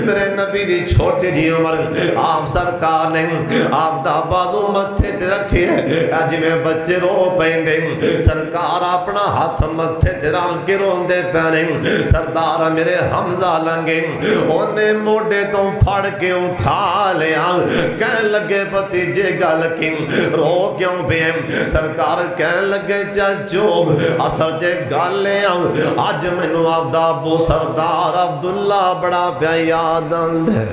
میرے نبی دی چھوٹی جی عمر آپ سرکار نے آپ دا بازو متھے تے رکھے اج میں بچے رو پیندے سرکار اپنا ہاتھ متھے تے رکھ کے روندے پینے سردار میرے حمزہ لنگے اونے موڈے تو پھڑ کے اٹھا لیا کہنے لگے بھتیجے گل کی رو کیوں پے سرکار کہنے لگے چچو اصل جے گالے آج مینوں آپ دا ابو سردار عبداللہ بڑا پیا یاد آندے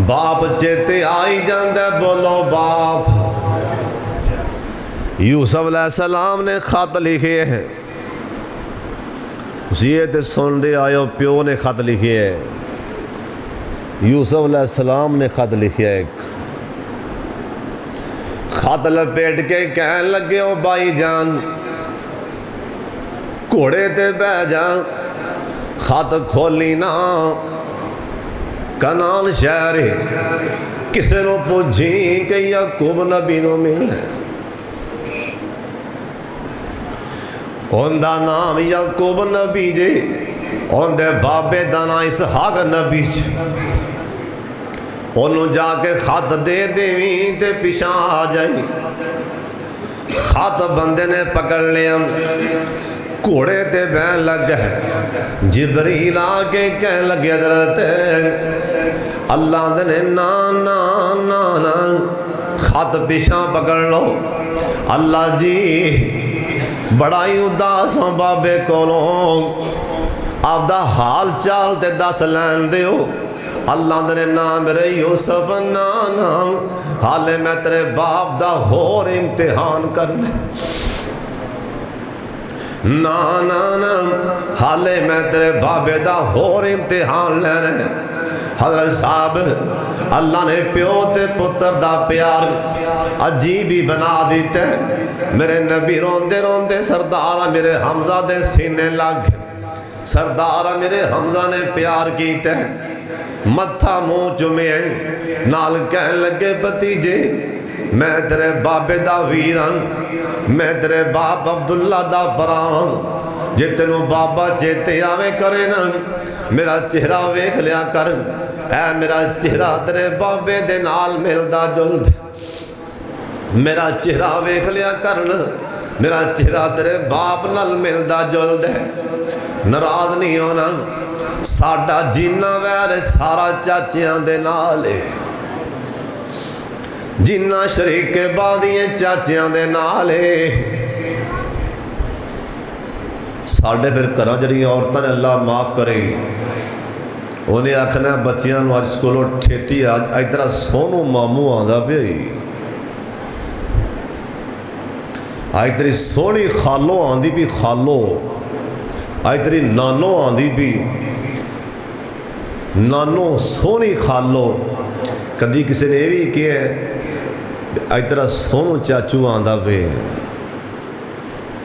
باپ چیتے آئی جاندے بولو باپ یوسف علیہ السلام نے خط لکھے ہے یہ تے سن دے آئے پیو نے خط لکھے ہے یوسف علیہ السلام نے خط لکھے ہے خط لپیٹ کے کہن لگے او بائی جان گھوڑے تے بہ جا خط کھولی نا کنان شہر کسے نو پوچھی کہ یعقوب نبی نو ملے اندہ نام یعقوب نبی جے اندے بابے دانا اسحاق نبی جے انہوں جا کے خط دے دیویں تے پیشاں آ جائی خط بندے نے پکڑ لیا گھوڑے تے بین لگ گئے جبریل آگے کہنے لگے حضرت اللہ دے نا نا نا نا خط پیشاں پکڑ لو اللہ جی بڑا ہی اداساں بابے کولوں آپ دا حال چال تے دس لین دیو اللہ دے نام میرے یوسف نانا حالے میں تیرے باپ دا ہور امتحان کرنے نانا حالے میں تیرے بابے دا ہور امتحان لینے حضرت صاحب اللہ نے پیو تے پتر دا پیار عجیب ہی بنا دیتے میرے نبی روندے روندے سردار میرے حمزہ دے سینے لگ سردار میرے حمزہ نے پیار کیتے متھا منہ چومے نال کہن لگے بھتیجے میں تیرے بابے دا ویران میں تیرے باپ عبداللہ دا بران جے تینوں بابا چیتے آوے کرے نا میرا چہرہ ویکھ لیا کر اے میرا چہرہ تیرے بابے دے نال ملدا جلد میرا چہرہ ویکھ لیا کرنا میرا چہرہ تیرے باپ نال ملدا جلد ہے ناراض نہیں ہونا ساڈا جینا ویر سارا چاچیاں دے نالے جینا شریک بادیاں چاچیاں دے نالے ساڈے پھر کرا جڑی عورتاں نے اللہ معاف کرے انہیں آکھنا بچیاں نو اج سکولوں ٹھیتی اج طرح سونو مامو آندا پئی اج تیری سونی خالو آندی بھی خالو اج تیری نانو آندی بھی نانو سونی خالو کدی کسی نے بھی کیا ہے ਅੱਜ ਤੇਰਾ ਸੋਹਣੂ ਚਾਚੂ ਆਂਦਾ ਵੇ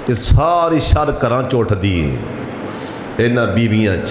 ਤੇ ਸਾਰੀ ਸ਼ਰ ਘਰਾਂ ਚ ਉੱਠਦੀ ਏ ਇਹਨਾਂ ਬੀਬੀਆਂ ਚ।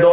2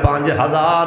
5000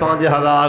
5000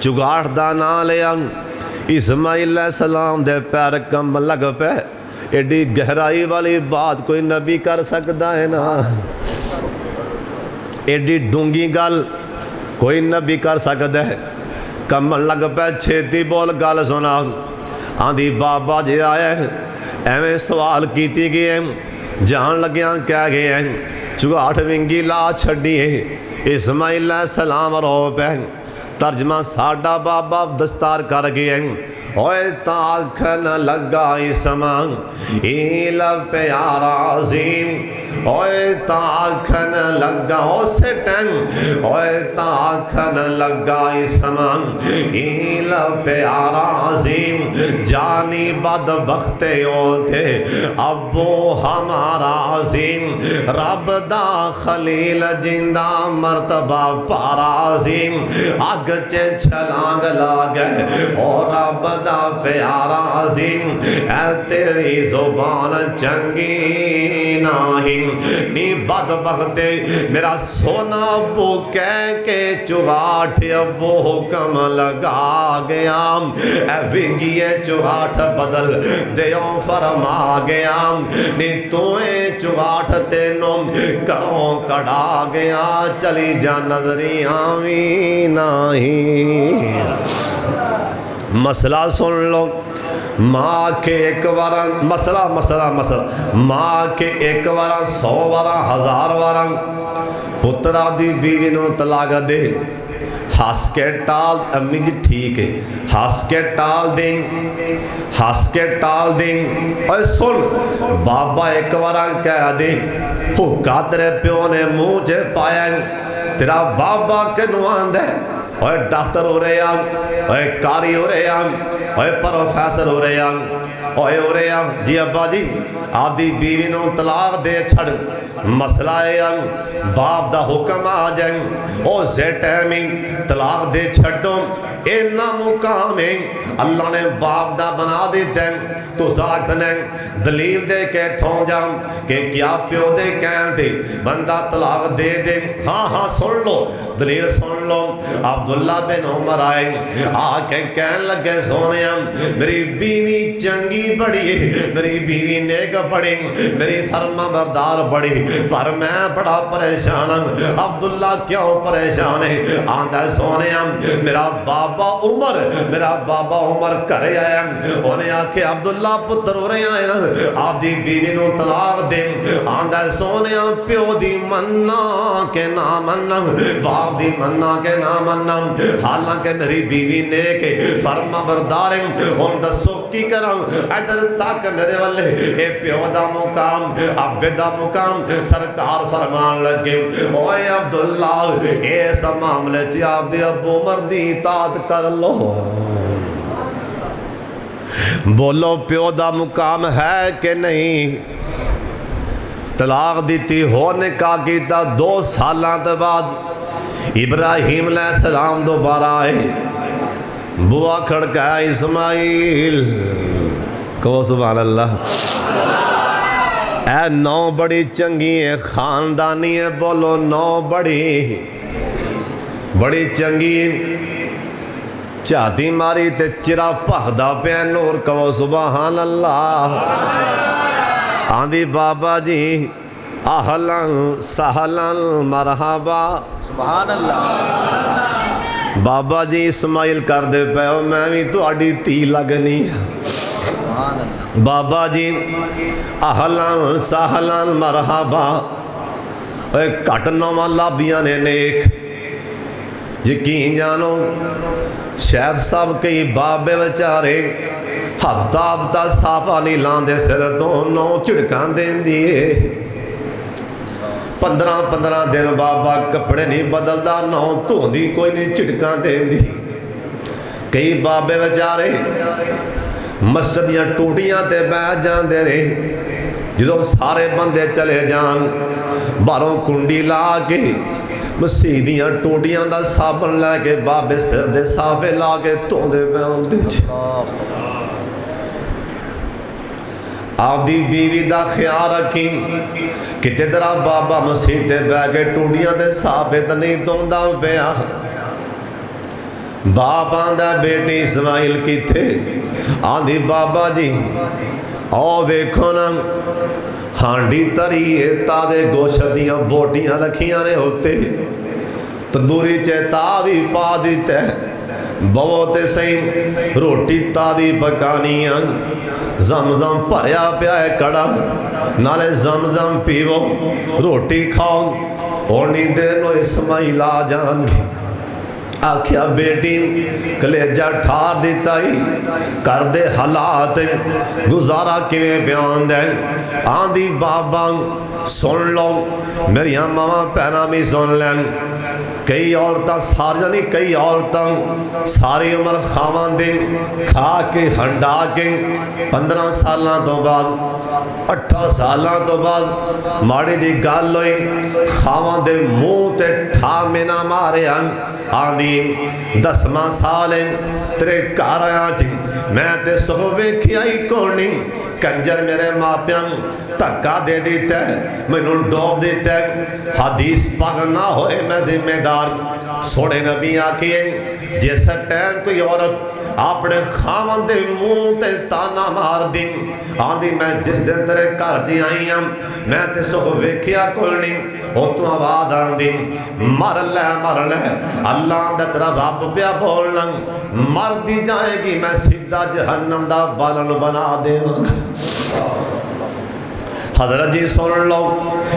چگاٹ دا نام لیا اسماعیل علیہ السلام دے پیر کم لگ پہ ایڈی گہرائی والی بات کوئی نبی کر سکتا ہے نا ایڈی ڈونگی گل کوئی نبی کر سکتا ہے کم لگ پہ چھیتی بول گل سنا آندھی بابا جی آئے ایویں سوال کیتی گئے جان لگیاں کہہ گئے چگاٹ ونگی لا چھڑیے اسماعیل علیہ السلام رو پہ ترجمہ ساڈا بابا دستار کر گئے اوے تاکھن لگا اسمان ایل پیارا عظیم اوے تاکھن لگا اسے ٹن اوے تاکھن لگا اسمان ایل پیارا عظیم جانی بدبختے ہوتے ابو ہمارا عظیم رب دا خلیل جندہ مرتبہ پارا عظیم آگ چے چھلانگ لاگے اور رب دا پیارا عظیم اے تیری زبان چنگی نہیں نی بدبختے میرا سونا ابو کہہ کے چگاٹ ابو حکم لگا گیا اے ونگیے چگاٹ بدل دیوں فرما گیا نی تویں چگاٹ تینوں کروں کڑا گیا چلی جا نظری آوی نہیں مسئلہ سن لو ماں کے ایک وارا مسئلہ ماں کے ایک وارا 100 وارا 1000 وارا پترہ دی بیوی نو طلاق دے ہس کے ٹال امی جی ٹھیک ہے ہس کے ٹال دیں اور سن بابا ایک وارا کہہ دے حکا تیرے پیو نے مجھے پایا تیرا بابا کنو آندے اوے ڈاکٹر ہو رہے ہیں اوے کاری ہو رہے ہیں اوے پروفیسر ہو رہے ہیں اوے جی ابا جی آپ دی بیوی نو طلاق دے چھڑ مسئلہ ہے باپ دا حکم آ جائیں او سے ٹائمنگ طلاق دے چھڑو اینا مقام ہے اللہ نے باپ دا بنا دیتے ہیں تو ساکھنے دلیل دے کے تھوں جاؤں کہ کیا پیو دے کہیں دے بندہ طلاق دے دے ہاں سن لو دلیل سن لو عبداللہ بن عمر آئے آکے کہن لگے سونیا میری بیوی چنگی بڑی میری بیوی نیک بڑی میری فرما بردار بڑی پر میں بڑا پریشان ہوں عبداللہ کیوں پریشان ہے آندہ سونیا میرا بابا عمر کرے آیا انہیں آکے عبداللہ پتر ہو رہے آئے آپ دی بیوی نو طلاق دیں آندہ سونیا پیو دی مننا کے نہ مننا باپ دی مننا کے نہ مننا حالانکہ میری بیوی نیک فرما بردار ان دسو کی کرم ادھر تک میرے والے اے پیو دا مقام اب دا مقام سرکار فرمان لگے اوے عبداللہ ایسا معاملے چی آپ دی ابو مردی اطاعت کر لو بولو پیو دا مقام ہے کہ نہیں طلاق دیتی ہونے کا کیتا 2 سالان دے بعد ابراہیم علیہ السلام دوبارہ آئے بوا کھڑکا اسماعیل کہو سبحان اللہ اے 9 بڑی چنگی ہے خاندانی ہے بولو 9 بڑی چنگی چاہتی ماری تے چرا پخدا پہ نور کہو سبحان اللہ آندھی بابا جی اہلن سہلن مرحبا سبحان اللہ بابا جی اسماعیل کر دے پہ میں بھی تو اڈی تی لگنی بابا جی اہلن سہلن مرحبا کٹنا والا بیانے نیک یقین جانو شیخ صاحب کئی بابے بچارے ہفتہ صافہ نہیں لاندے سر دونوں چڑکان دین دیئے 15 دن بابا کپڑے نہیں بدلدا 9 توندی کوئی نہیں چڑکان دین دی کئی بابے بچارے مسجدیاں ٹوٹیاں تے بیٹھ جان دے رہے جدو سارے بندے چلے جان باروں کنڈی لا کے مسیدیاں ٹوٹیاں دا صابن لے کے بابے سر دے صافے لا کے توندے بیان دے آپ دی بیوی دا خیال رکھیں کہ تیرا بابا مسیح تے بے کے ٹوٹیاں دے صافے تے نہیں توندا پیا باپ آندا بیٹی اسماعیل کیتے؟ آندھی بابا جی او ویکھو نا ہانڈی تری تازے گوشت دیاں بوٹیاں رکھیاں نے ہوتے، تندوری چیتا بھی پا دیتے، بہت سہی روٹی تازی پکانیاں، زمزم بھریا پیا ہے کڑا، نالے زمزم پیو روٹی کھاؤ، اونی دیر نو اسماعیل آ جان گے۔ آکھیا بیٹی کلیجہ ٹھار دیتا ہی کر دے حالات گزارا کیویں بیان دے۔ آندھی بابا سن لو میری ماما پینا بھی سن لیں، کئی عورتاں ساری نہیں کئی عورتاں ساری عمر خاواں دن کھا کے ہنڈا کے 15 سالاں تو بعد 18 سالاں تو بعد ماڑی دی گل ہوئی خاواں دے منہ تے ٹھا مینا مارے آندھی 10واں سال تیرے گھر آیا جی میں تے سب ویکھیا ہی کونی کنجر میرے ماپیاں تکا دے دیتا ہے مینوں ڈوب دیتا ہے، حدیث پاک نہ ہوئے میں ذمہ دار۔ سوڑے نبی آکھئے جیسا ٹائم کوئی عورت اپنے خاوند دے منہ تے تانا مار دیں، آندھی میں جس دن تیرے گھر جی آئی ہوں میں تے سو ویکھیا کوئی نہیں، او تو آواز آندھی مر لے اللہ دا تیرا رب پیا بولنا مر دی جائے گی میں سیدھا جہنم دا بالن بنا دے گا۔ حضرت جی سن لو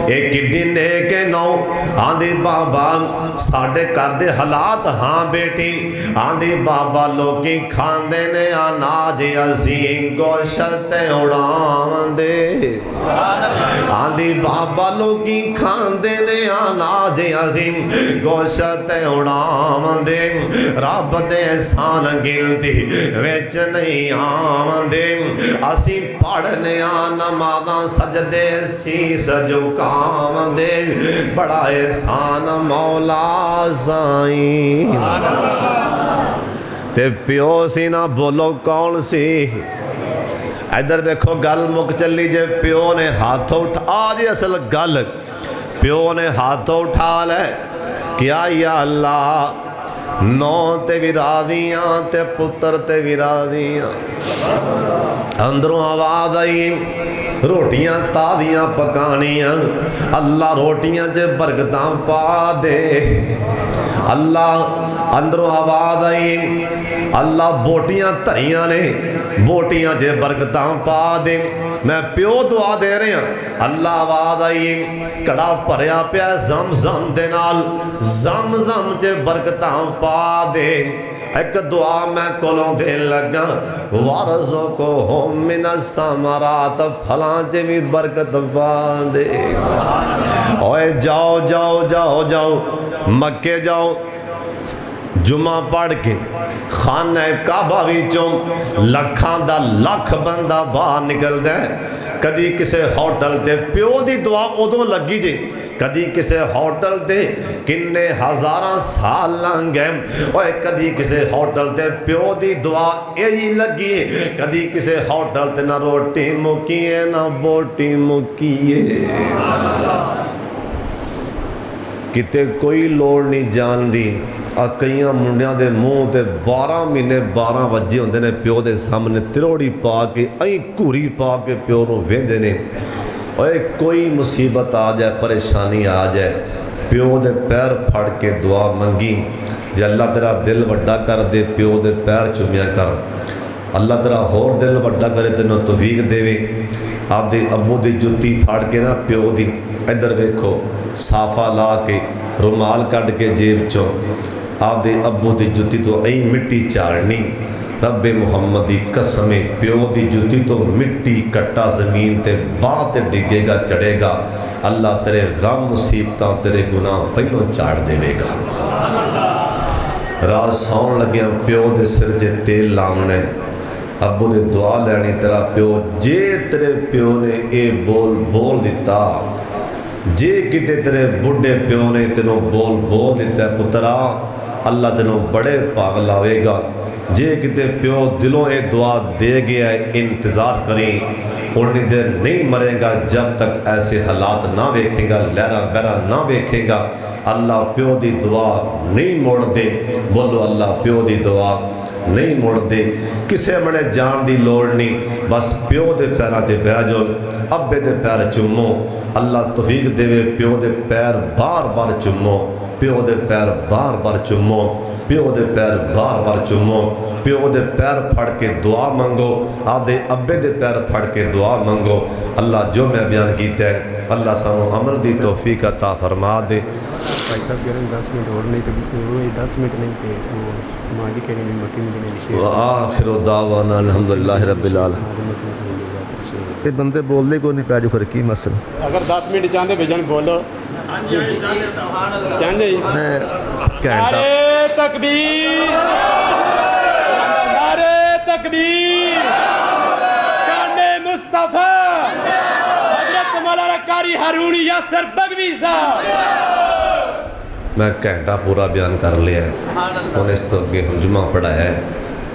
ایک کڈی نیک نو آندھی بابا ساڑھے کر دے حالات ہاں بیٹی آندھی بابا لوگی کھاندے نے آناج عظیم گوشت اڑان دے، آندھی بابا لوگی کھاندے نے آناج عظیم گوشت اڑان دے، رب دے احسان گنتی ویچ نہیں آن دے، اسی پڑھنے نمازاں سجدے سیس جو کام دے، بڑا احسان مولا زائیں۔ تے پیو سی نہ بولو کون سی؟ ادھر دیکھو گل مک چلی جے پیو نے ہاتھ اٹھا آج اصل گل پیو نے ہاتھ اٹھا لے کیا یا اللہ نو تے بھی راضیاں تے پتر تے بھی راضیاں، اندروں آواز آئی روٹیاں تازیاں پکانیاں، اللہ روٹیاں جے برکتاں پا دے، اللہ اندروں آواز آئی اللہ بوٹیاں تھریاں نے بوٹیاں جے برکتاں پا دے، میں پیو دعا دے رہے ہیں اللہ آواز آئی کڑا پریا پیا زمزم دے نال زمزم جے برکتاں پا دے، ایک دعا میں کولوں دے لگا وَارْزُقْهُم مِّنَ الثَّمَرَاتِ پھلاں جے بھی برکت پا دے۔ اوے جاؤ جاؤ جاؤ جاؤ مکے جاؤ جمعہ پڑھ کے خانہ کعبہ وچوں لکھاں دا لکھ بندہ باہر نکل دے، کدی کسے ہوٹل تے پیو دی دعا ادوں لگی جے، کدی کسے ہوٹل تے کنے ہزاراں سال لنگے، اوے کدی کسے ہوٹل تے پیو دی دعا یہی لگی، کدی کسے ہوٹل تے نہ روٹی مکیے نہ بوٹی مکیے، کتے کوئی لوڑ نہیں جان دی۔ کئیاں منڈیاں دے منہ تے 12 مہینے 12 وجے ہوندے نے پیو دے سامنے تروڑی پا کے گھوری پا کے پیو نو ویندے نے، اوے کوئی مصیبت آ جائے پریشانی آ جائے پیو دے پیر پھڑ کے دعا منگی، جے اللہ تیرا دل وڈا کر دے پیو دے پیر چومیا کر، اللہ تیرا ہور دل وڈا کرے تینوں توفیق دے وے، آپ دے ابو دی جُتی پھڑ کے نا پیو دی ادھر ویکھو صافہ لا کے رومال کٹ کے جیب چو آپ دے ابو دی جُتی تو مٹی چاڑنی، رب محمد دی قسم پیو دی جُتی تو مٹی کٹا زمین تے باہ تے ڈگے گا چڑھے گا، اللہ تیرے غم مصیبتاں تیرے گناہ پہلوں چاڑ دے گا۔ رات سون لگیا پیو دے سر جے تیل لامنے ابو دے دعا لینی تیرا پیو جے تیرے پیو نے اے بول دیتا، جے کتے تیرے بڑھے پیو نے تینوں بول دیتا ہے پترا اللہ تینوں بڑے پاگل آوے گا، جے کتے پیو دلوں اے دعا دے گیا ہے انتظار کریں اُنی دیر نہیں مرے گا جب تک ایسے حالات نہ ویکھے گا، لہرہ بہرہ نہ ویکھے گا۔ اللہ پیو دی دعا نہیں موڑ دے، بولو اللہ پیو دی دعا نہیں موڑ دے۔ کسے بڑے جان دی لوڑ نہیں، بس پیو دے پیرہ تے بیجو، ابے دے پیر چمو، اللہ توفیق دے پیو دے پیر بار بار چمو، پیو دے پیر بار بار چمو، پیو دے پیر بار بار چمو، پیو دے پیر پھڑ کے دعا منگو، آپ دے ابے دے پیر پھڑ کے دعا منگو۔ اللہ جو میں بیان کیتے ہیں اللہ سانو عمل دی توفیق عطا فرما دے۔ بھائی صاحب کہہ رہے ہیں 10 منٹ اور نہیں تو وہ 10 منٹ نہیں تھے وہ ماں جی کہہ رہے ہیں مکی میں دینے شیئر وآخر دعوانا الحمدللہ رب العالمین۔ یہ بندے بول دے کو نہیں پہ جو فرقی مسئلہ اگر 10 منٹ چاہتے بھیجن بولو چاہتے میں کہتا نعرے تکبیر، نعرے تکبیر، شان مصطفیٰ حضرت مولانا قاری ہارون یاسر بگوی صاحب۔ میں گھنٹہ پورا بیان کر لیا ہے، انہیں اس تو اگے ہم جمعہ پڑھا ہے،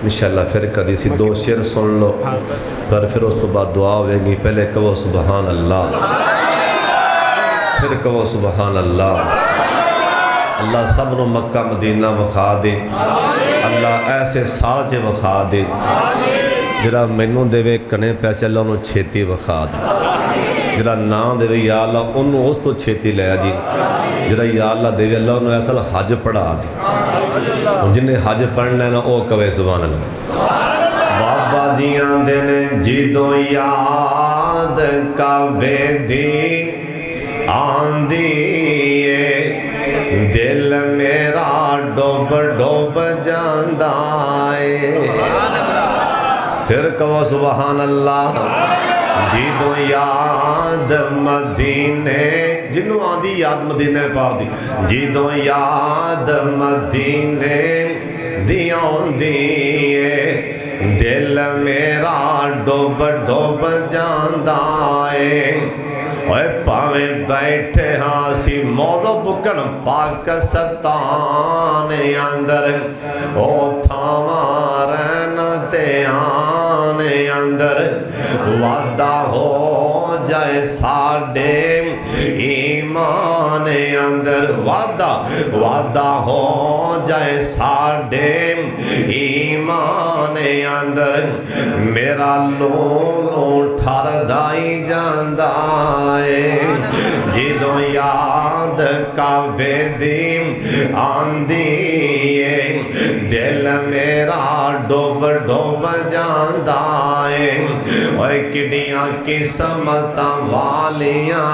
انشاءاللہ پھر کدی سی دو شعر سن لو، پھر اس تو بعد دعا ہوئے گی۔ پہلے کہو سبحان اللہ، پھر کہو سبحان اللہ۔ اللہ سب نو مکہ مدینہ وکھا دے، اللہ ایسے سال چے وکھا دے، جڑا مینوں دے وے کنے پیسے اللہ انہوں چھیتی وکھا دے، جڑا نام دے وے یا اللہ انہوں اس تو چھیتی لیا جی، جڑا یا اللہ دے وے اللہ انہوں ایسا حج پڑھا دے، جنہیں حج پڑھنا ہے نا او کوئے سبحان اللہ۔ بابا دیاں دینے جیدوں یاد کعبے دی آندیے، دل میرا ڈوب ڈوب جاندائے۔ پھر کہو سبحان اللہ۔ جیدوں یاد مدینے، جنوں آندی یاد مدینے پا دی، جیدوں یاد مدینے دیاں دیئے، دل میرا ڈوب ڈوب جاندائے۔ اوے پاویں بیٹھے ہاں سی موضوع بکن پاکستان اندر، او تھاواں رہنا تے آنے اندر، وعدہ ہو جائے ساڈے ایمان اندر، وعدہ ہو جائے ساڈے ایمان اندر، میرا لولو ٹھر دائی جاندہ جدوں یاد کعبے دی آندیے، دل میرا ڈوب ڈوب جاندہ ہے۔ اوے کڑیاں قسمتاں والیاں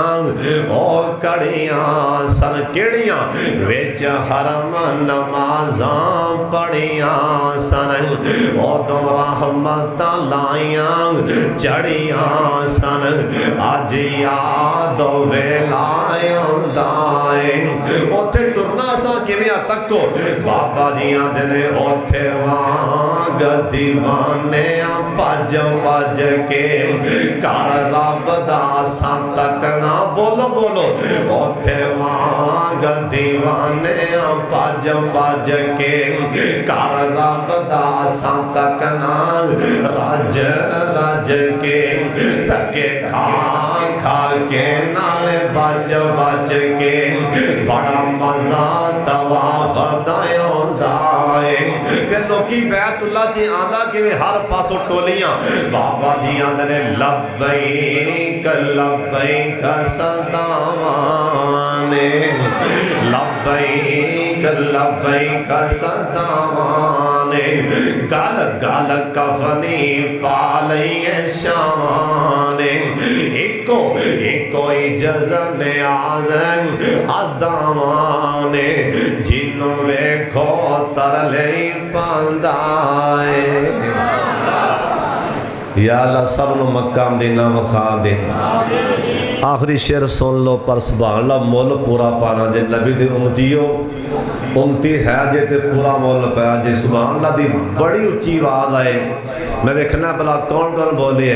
او کڑیاں سن، کڑیاں وچ حرم نمازاں پڑھیاں سن، او تو رحمتاں لائیاں چڑھیاں سن، آج یاد ویلائے ہوندائے۔ اوتھے ٹرنا سا کیویں تکو بابا دیاں دنے، اوتھے وانگ دیوانے پج پج کے کر رب دا سا تکنا، بولو بولو، اوتھے وانگ دیوانے پج پج کے کر رب دا سا تکنا، رج رج کے تکے کھا کے نالے بج بج کے، بڑا مزہ طواف دائیں دائیں۔ کہ لوکی بیت اللہ جی آندہ کہ ہر پاسو ٹولیاں بابا جی آندہ نے لبیک لبیک صداوانے، لبیک لبیک صداوانے، گل گل کفنی پالئیے شاوانے، ایکو جزن آزن اداوانے، جنوں ویکھو ترلے پاندائے۔ یا اللہ سب نو مکہ مدینہ وکھا دے۔ آخری شعر سن لو پر سبحان اللہ مول پورا پانا جے نبی دے امتیو، امتی ہے جے تے پورا مول پایا جے، سبحان اللہ دی بڑی اچھی آواز آئے۔ میں دیکھنا بلا کون کون بولیے،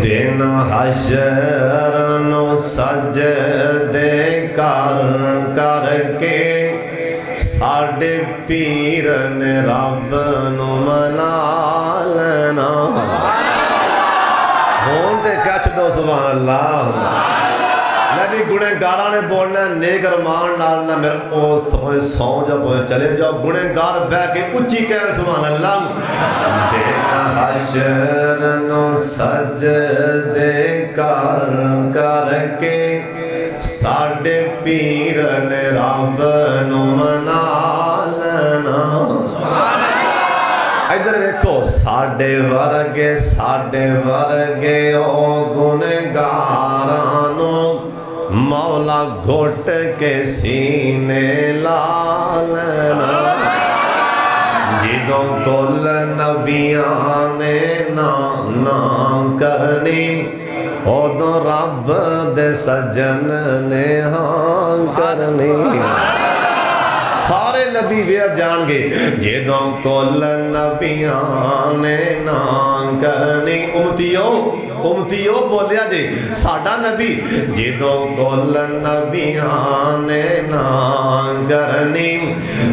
دن حشر نو سجدے کر کر کے ساڑے پیر نے رب نو منا لینا، ہون دو سبحان اللہ نبی گنے گارا نے بولنا نیک ارمان نالنا میرے اوست ہوئے سو جب ہوئے چلے جاؤ گنے گار بے کے اچھی کہہ سبحان اللہ دینا حشر نو سجدے کر کے ساڑھے پیر نے رب نو منا لینا ادھر ویکھو ساڑھے ورگے او گنہگارانو مولا گھٹ کے سینے لا لینا جدوں کل نبیاں نے نا کرنی ادھوں رب دے سجن نے ہاں کرنی سارے نبی ویر جان گے جدوں کل نبیاں نے نا کرنی امتیو بولیا جی ساڑھا نبی جدوں کل نبیاں نے نا کرنی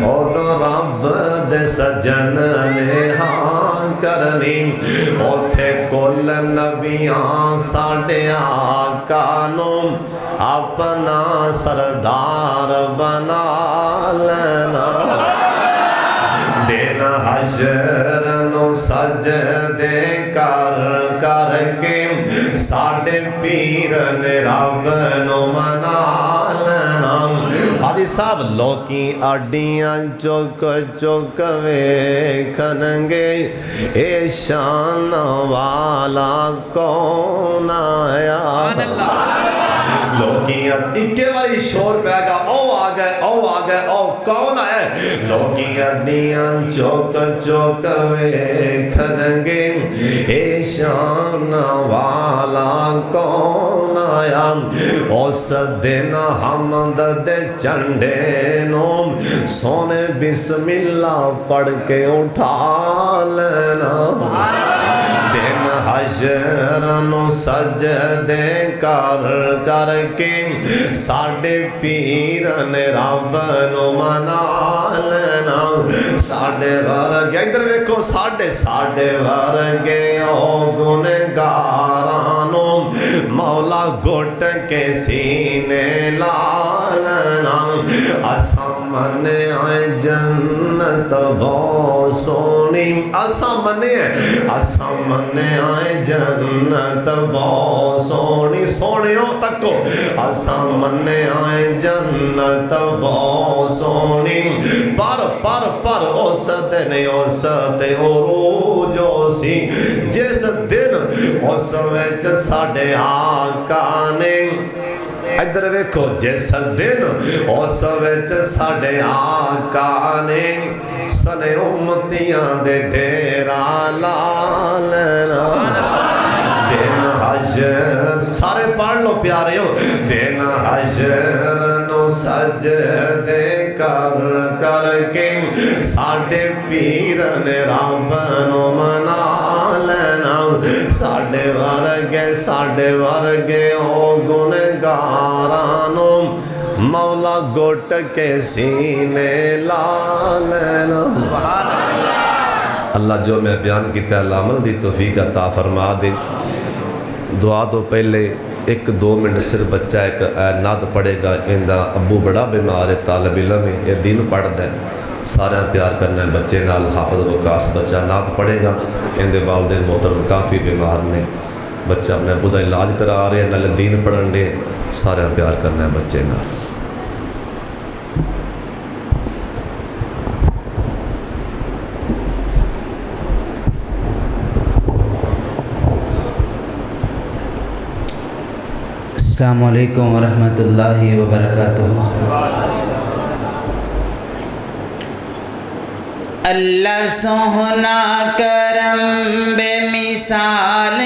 ادھوں رب دے سجن نے ہاں کرنی اوتھے کل نبیاں ساڑھے آقا نو اپنا سردار بنا لینا دینا حشر نو سجدے کر کے ساڑھے پیر نے رب نو منا لینا حاجی صاحب لوکی اڈیاں چوک ویکھنگے اے شان والا کون آیا لوگیاں ٹکے والی شور پہ گا او آگئے کون آئے لوگیاں نیاں چوک ویکھنگے اے شان والا کون آیا اس دن حمد دے چنڈے نو سونے بسم اللہ پڑھ کے اٹھا لینا دن حشر نو سجدے کر کے ساڑھے پیر نے رب نو منا لینا ساڑھے ورگے ادھر ویکھو ساڑھے ورگے او گنہگارانو مولا گھٹ کے سینے لا لینا اسامنے آئے جنت بہت سونی اسامنے آئے جنت بہت سونی سونیوں تکو اسامنے آئے جنت بہت سونی پر اس دن اس تے عروج سی جس دن اس وچ ساڑھے آقا نے ادھر ویکھو جس دن اس وچ ساڑھے آقا نے سنے امتیاں دے ڈیرا لا لینا دن حشر سارے پڑھ لو پیارے ہو دن حشر نو سجدے کر کے ساڑھے پیر نے رب نو منا لینا ساڑھے ورگے او گنہگارانو مولا گھٹ کے سینے لا لینا اللہ جو میں بیان کیتا ہے عمل دی توفیق عطا فرما دے دعا تو پہلے 1-2 منٹ صرف بچہ ایک نعت پڑھے گا اندہ ابو بڑا بیمار ہے طالب علم ہے یہ دین پڑھ دے سارے پیار کرنا ہے بچے نال حافظ وقاص بچہ نعت پڑھے گا اندے والدین محترم کافی بیمار نے بچہ اپنے ابو دا علاج کرا رہے ہیں نال دین پڑھن دے سارے پیار کرنا ہے بچے نال السلام علیکم ورحمۃ اللہ وبرکاتہ اللہ سوہنا کرم بے مثال